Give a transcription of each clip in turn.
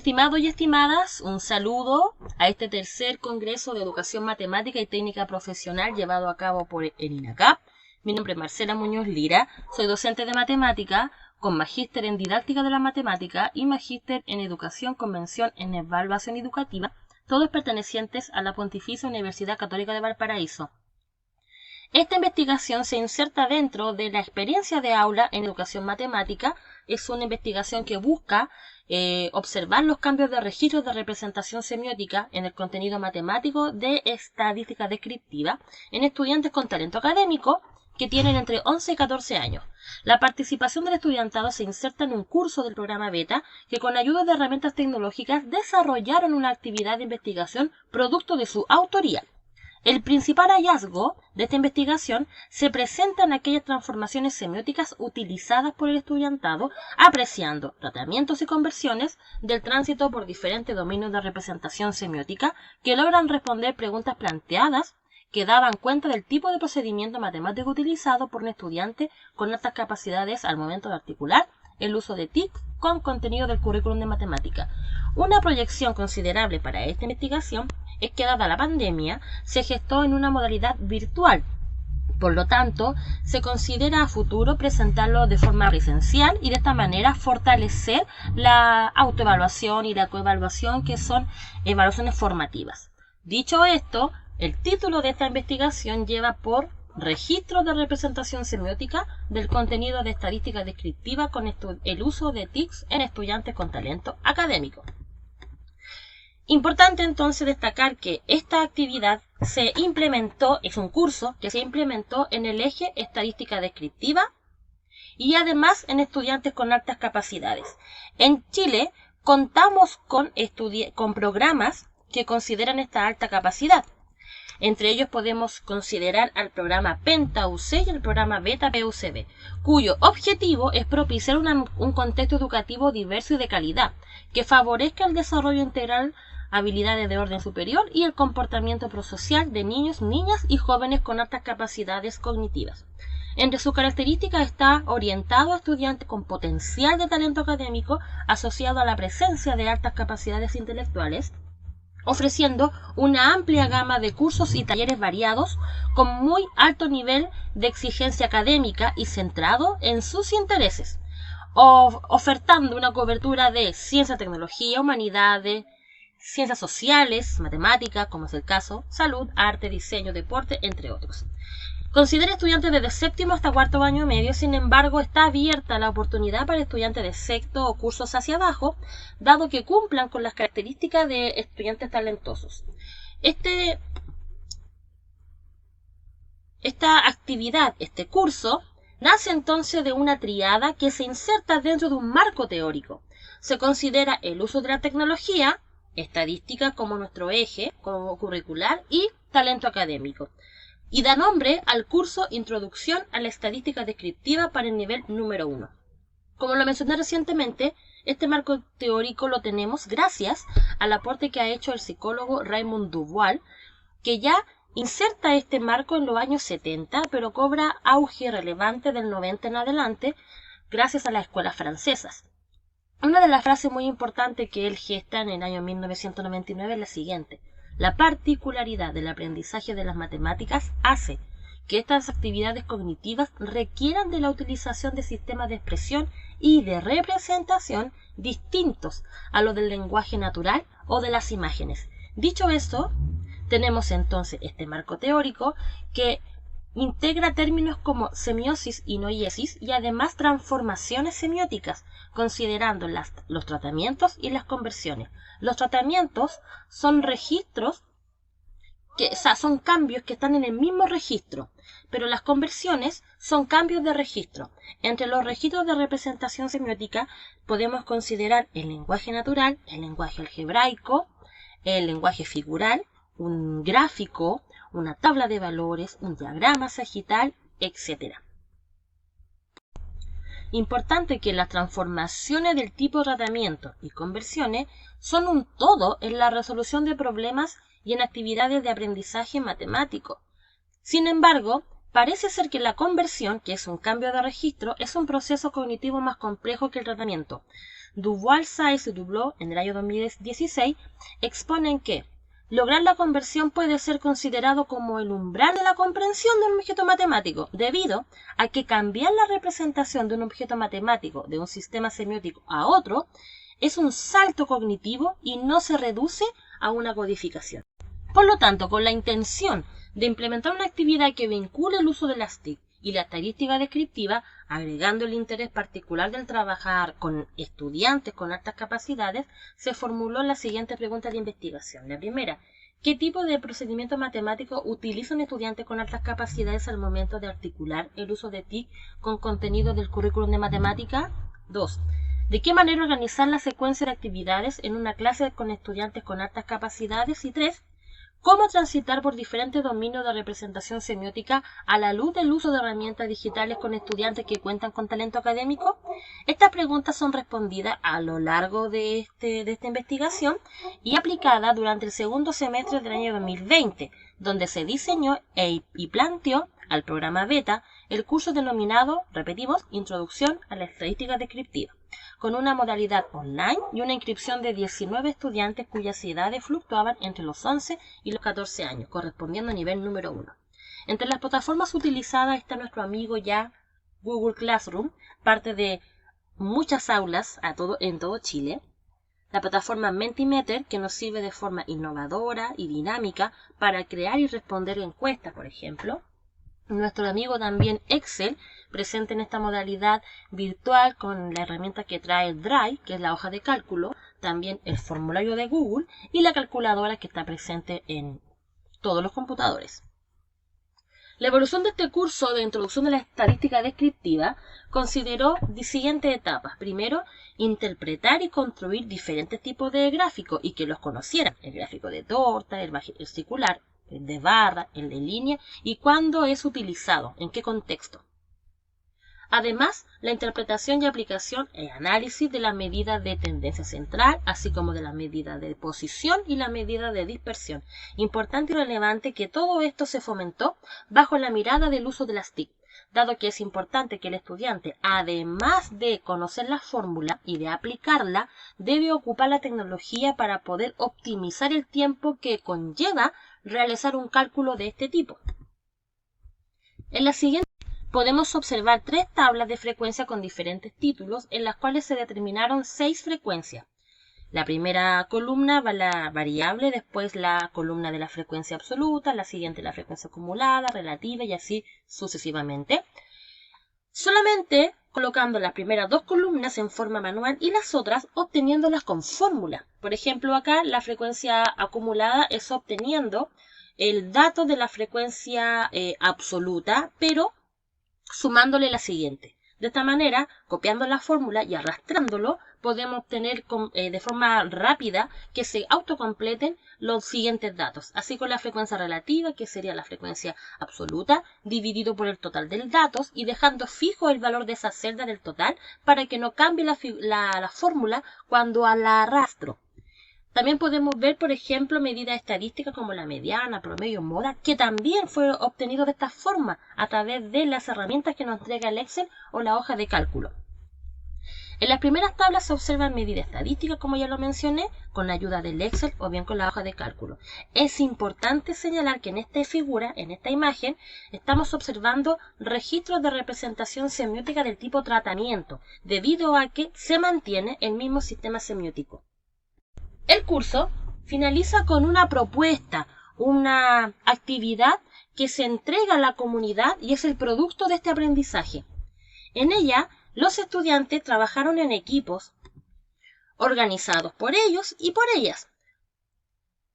Estimados y estimadas, un saludo a este tercer Congreso de Educación Matemática y Técnica Profesional llevado a cabo por el INACAP. Mi nombre es Marcela Muñoz Lira, soy docente de matemática con magíster en didáctica de la matemática y magíster en educación con mención en evaluación educativa, todos pertenecientes a la Pontificia Universidad Católica de Valparaíso. Esta investigación se inserta dentro de la experiencia de aula en educación matemática. Es una investigación que busca observar los cambios de registros de representación semiótica en el contenido matemático de estadística descriptiva en estudiantes con talento académico que tienen entre 11 y 14 años. La participación del estudiantado se inserta en un curso del programa Beta que con ayuda de herramientas tecnológicas desarrollaron una actividad de investigación producto de su autoría. El principal hallazgo de esta investigación se presenta en aquellas transformaciones semióticas utilizadas por el estudiantado, apreciando tratamientos y conversiones del tránsito por diferentes dominios de representación semiótica que logran responder preguntas planteadas que daban cuenta del tipo de procedimiento matemático utilizado por un estudiante con altas capacidades al momento de articular el uso de TIC con contenido del currículum de matemática. Una proyección considerable para esta investigación es que, dada la pandemia, se gestó en una modalidad virtual. Por lo tanto, se considera a futuro presentarlo de forma presencial y de esta manera fortalecer la autoevaluación y la coevaluación, que son evaluaciones formativas. Dicho esto, el título de esta investigación lleva por Registro de representación semiótica del contenido de estadística descriptiva con el uso de TICs en estudiantes con talento académico. Importante entonces destacar que esta actividad se implementó, es un curso que se implementó en el eje estadística descriptiva y además en estudiantes con altas capacidades. En Chile contamos con programas que consideran esta alta capacidad. Entre ellos podemos considerar al programa PENTA-UC y el programa BETA-PUCB, cuyo objetivo es propiciar un contexto educativo diverso y de calidad, que favorezca el desarrollo integral, habilidades de orden superior y el comportamiento prosocial de niños, niñas y jóvenes con altas capacidades cognitivas. Entre sus características está orientado a estudiantes con potencial de talento académico asociado a la presencia de altas capacidades intelectuales, ofreciendo una amplia gama de cursos y talleres variados con muy alto nivel de exigencia académica y centrado en sus intereses, ofertando una cobertura de ciencia, tecnología, humanidades, ciencias sociales, matemáticas, como es el caso, salud, arte, diseño, deporte, entre otros. Considera estudiantes desde séptimo hasta cuarto año medio, sin embargo está abierta la oportunidad para estudiantes de sexto o cursos hacia abajo, dado que cumplan con las características de estudiantes talentosos. Esta actividad, este curso, nace entonces de una triada que se inserta dentro de un marco teórico. Se considera el uso de la tecnología, estadística como nuestro eje, como curricular, y talento académico. Y da nombre al curso Introducción a la Estadística Descriptiva para el nivel número 1. Como lo mencioné recientemente, este marco teórico lo tenemos gracias al aporte que ha hecho el psicólogo Raymond Dubois, que ya inserta este marco en los años 70, pero cobra auge relevante del 90 en adelante gracias a las escuelas francesas. Una de las frases muy importantes que él gesta en el año 1999 es la siguiente: la particularidad del aprendizaje de las matemáticas hace que estas actividades cognitivas requieran de la utilización de sistemas de expresión y de representación distintos a los del lenguaje natural o de las imágenes. Dicho esto, tenemos entonces este marco teórico que integra términos como semiosis y noiesis y además transformaciones semióticas, considerando los tratamientos y las conversiones. Los tratamientos son registros, son cambios que están en el mismo registro, pero las conversiones son cambios de registro. Entre los registros de representación semiótica podemos considerar el lenguaje natural, el lenguaje algebraico, el lenguaje figural, un gráfico, una tabla de valores, un diagrama sagital, etc. Importante que las transformaciones del tipo de tratamiento y conversiones son un todo en la resolución de problemas y en actividades de aprendizaje matemático. Sin embargo, parece ser que la conversión, que es un cambio de registro, es un proceso cognitivo más complejo que el tratamiento, Dubois, Saez y Dublot, en el año 2016, exponen que lograr la conversión puede ser considerado como el umbral de la comprensión de un objeto matemático, debido a que cambiar la representación de un objeto matemático de un sistema semiótico a otro es un salto cognitivo y no se reduce a una codificación. Por lo tanto, con la intención de implementar una actividad que vincule el uso de las TIC y la estadística descriptiva, agregando el interés particular del trabajar con estudiantes con altas capacidades, se formuló la siguiente pregunta de investigación. La primera, ¿qué tipo de procedimiento matemático utiliza un estudiante con altas capacidades al momento de articular el uso de TIC con contenido del currículum de matemática? 2. ¿De qué manera organizar la secuencia de actividades en una clase con estudiantes con altas capacidades? Y 3. ¿Cómo transitar por diferentes dominios de representación semiótica a la luz del uso de herramientas digitales con estudiantes que cuentan con talento académico? Estas preguntas son respondidas a lo largo de esta investigación y aplicadas durante el segundo semestre del año 2020, donde se diseñó y planteó al programa Beta el curso denominado, repetimos, Introducción a la Estadística Descriptiva, con una modalidad online y una inscripción de 19 estudiantes cuyas edades fluctuaban entre los 11 y los 14 años, correspondiendo a nivel número 1. Entre las plataformas utilizadas está nuestro amigo ya Google Classroom, parte de muchas aulas en todo Chile. La plataforma Mentimeter, que nos sirve de forma innovadora y dinámica para crear y responder encuestas, por ejemplo. Nuestro amigo también Excel, presente en esta modalidad virtual con la herramienta que trae el Drive, que es la hoja de cálculo, también el formulario de Google y la calculadora que está presente en todos los computadores. La evolución de este curso de introducción de la estadística descriptiva consideró siguientes etapas. Primero, interpretar y construir diferentes tipos de gráficos y que los conocieran. El gráfico de torta, el circular, el de barra, el de línea y cuándo es utilizado, en qué contexto. Además, la interpretación y aplicación e análisis de la medida de tendencia central, así como de la medida de posición y la medida de dispersión. Importante y relevante que todo esto se fomentó bajo la mirada del uso de las TIC, dado que es importante que el estudiante, además de conocer la fórmula y de aplicarla, debe ocupar la tecnología para poder optimizar el tiempo que conlleva realizar un cálculo de este tipo. En la siguiente podemos observar 3 tablas de frecuencia con diferentes títulos en las cuales se determinaron 6 frecuencias. La primera columna va la variable, después la columna de la frecuencia absoluta, la siguiente la frecuencia acumulada, relativa y así sucesivamente. Solamente colocando las primeras 2 columnas en forma manual y las otras obteniéndolas con fórmula. Por ejemplo, acá la frecuencia acumulada es obteniendo el dato de la frecuencia absoluta, pero sumándole la siguiente. De esta manera, copiando la fórmula y arrastrándolo, podemos obtener de forma rápida que se autocompleten los siguientes datos. Así con la frecuencia relativa, que sería la frecuencia absoluta, dividido por el total de datos y dejando fijo el valor de esa celda del total para que no cambie la fórmula cuando la arrastro. También podemos ver, por ejemplo, medidas estadísticas como la mediana, promedio, moda, que también fue obtenido de esta forma a través de las herramientas que nos entrega el Excel o la hoja de cálculo. En las primeras tablas se observan medidas estadísticas, como ya lo mencioné, con la ayuda del Excel o bien con la hoja de cálculo. Es importante señalar que en esta figura, en esta imagen, estamos observando registros de representación semiótica del tipo tratamiento, debido a que se mantiene el mismo sistema semiótico. El curso finaliza con una propuesta, una actividad que se entrega a la comunidad y es el producto de este aprendizaje. En ella, los estudiantes trabajaron en equipos organizados por ellos y por ellas,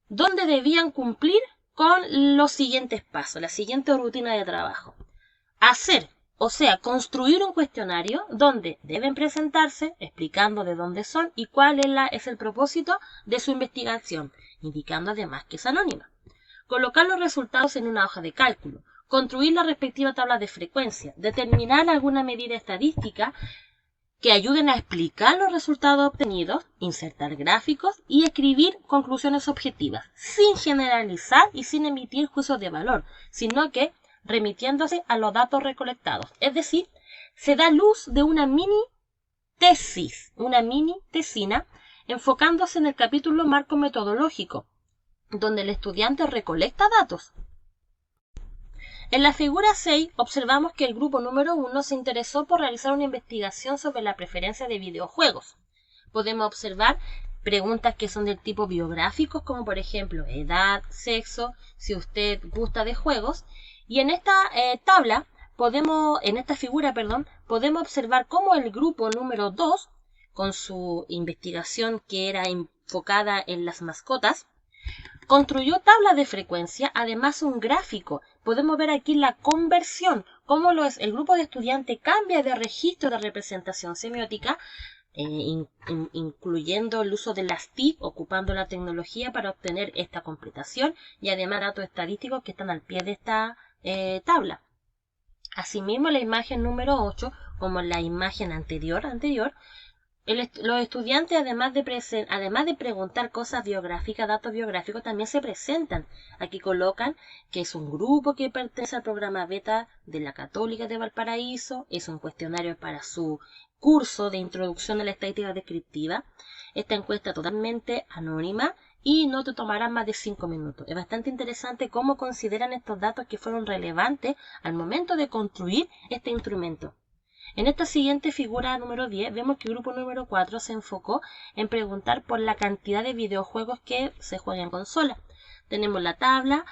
donde debían cumplir con los siguientes pasos, la siguiente rutina de trabajo. Construir un cuestionario donde deben presentarse explicando de dónde son y cuál es el propósito de su investigación, indicando además que es anónima. Colocar los resultados en una hoja de cálculo, construir la respectiva tabla de frecuencia, determinar alguna medida estadística que ayuden a explicar los resultados obtenidos, insertar gráficos y escribir conclusiones objetivas, sin generalizar y sin emitir juicios de valor, sino que remitiéndose a los datos recolectados. Es decir, se da luz de una mini tesis, una mini tesina, enfocándose en el capítulo marco metodológico, donde el estudiante recolecta datos. En la figura 6 observamos que el grupo número 1 se interesó por realizar una investigación sobre la preferencia de videojuegos. Podemos observar preguntas que son del tipo biográficos, como por ejemplo edad, sexo, si usted gusta de juegos. Y en esta figura, podemos observar cómo el grupo número 2, con su investigación que era enfocada en las mascotas, construyó tablas de frecuencia, además un gráfico. Podemos ver aquí la conversión, cómo el grupo de estudiantes cambia de registro de representación semiótica, incluyendo el uso de las TIC, ocupando la tecnología para obtener esta completación y además datos estadísticos que están al pie de esta tabla. Asimismo, la imagen número 8, como la imagen anterior, los estudiantes, además de preguntar cosas biográficas, datos biográficos, también se presentan. Aquí colocan que es un grupo que pertenece al programa beta de la Católica de Valparaíso, es un cuestionario para su curso de introducción a la estadística descriptiva. Esta encuesta es totalmente anónima y no te tomará más de 5 minutos. Es bastante interesante cómo consideran estos datos que fueron relevantes al momento de construir este instrumento. En esta siguiente figura número 10 vemos que el grupo número 4 se enfocó en preguntar por la cantidad de videojuegos que se juegan en consola. Tenemos la tabla,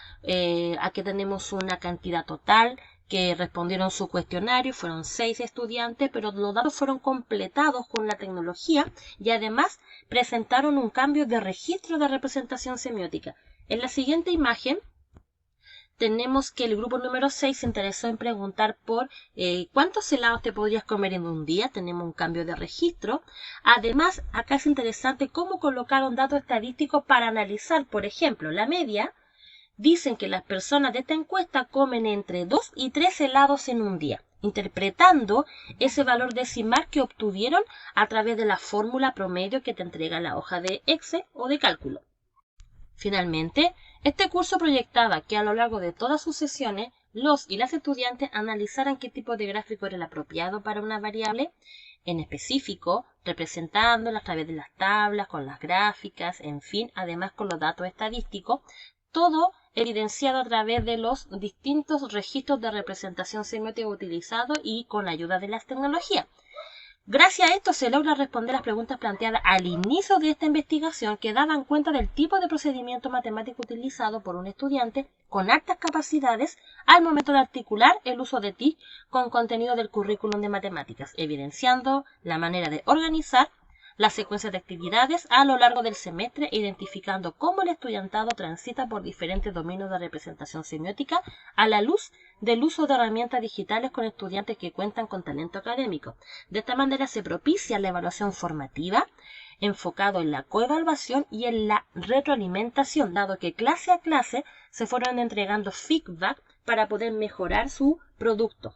aquí tenemos una cantidad total que respondieron su cuestionario, fueron 6 estudiantes, pero los datos fueron completados con la tecnología y además presentaron un cambio de registro de representación semiótica. En la siguiente imagen tenemos que el grupo número 6 se interesó en preguntar por cuántos helados te podrías comer en un día. Tenemos un cambio de registro. Además, acá es interesante cómo colocaron datos estadísticos para analizar, por ejemplo, la media. Dicen que las personas de esta encuesta comen entre 2 y 3 helados en un día, interpretando ese valor decimal que obtuvieron a través de la fórmula promedio que te entrega la hoja de Excel o de cálculo. Finalmente, este curso proyectaba que a lo largo de todas sus sesiones, los y las estudiantes analizaran qué tipo de gráfico era el apropiado para una variable en específico, representándola a través de las tablas, con las gráficas, en fin, además con los datos estadísticos, todo evidenciado a través de los distintos registros de representación semiótica utilizados y con la ayuda de las tecnologías. Gracias a esto se logra responder las preguntas planteadas al inicio de esta investigación que daban cuenta del tipo de procedimiento matemático utilizado por un estudiante con altas capacidades al momento de articular el uso de TIC con contenido del currículum de matemáticas, evidenciando la manera de organizar las secuencias de actividades a lo largo del semestre, identificando cómo el estudiantado transita por diferentes dominios de representación semiótica a la luz del uso de herramientas digitales con estudiantes que cuentan con talento académico. De esta manera se propicia la evaluación formativa, enfocado en la coevaluación y en la retroalimentación, dado que clase a clase se fueron entregando feedback para poder mejorar su producto.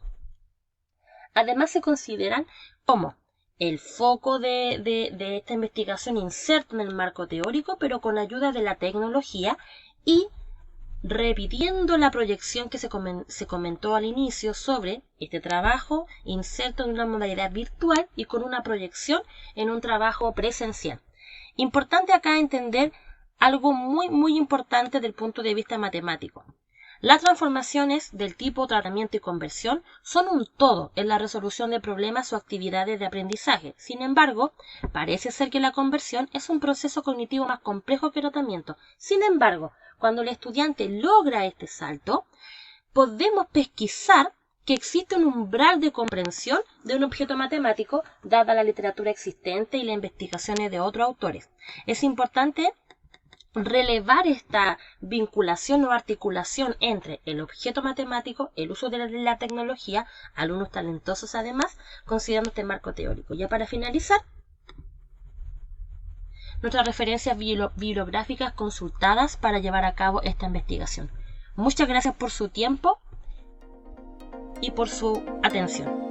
Además se consideran como el foco de esta investigación inserto en el marco teórico, pero con ayuda de la tecnología y repitiendo la proyección que se comentó al inicio sobre este trabajo inserto en una modalidad virtual y con una proyección en un trabajo presencial. Importante acá entender algo muy importante desde el punto de vista matemático. Las transformaciones del tipo tratamiento y conversión son un todo en la resolución de problemas o actividades de aprendizaje. Sin embargo, parece ser que la conversión es un proceso cognitivo más complejo que el tratamiento. Sin embargo, cuando el estudiante logra este salto, podemos pesquisar que existe un umbral de comprensión de un objeto matemático dada la literatura existente y las investigaciones de otros autores. Es importante relevar esta vinculación o articulación entre el objeto matemático, el uso de la tecnología, alumnos talentosos además, considerando este marco teórico. Ya para finalizar, nuestras referencias bibliográficas consultadas para llevar a cabo esta investigación. Muchas gracias por su tiempo y por su atención.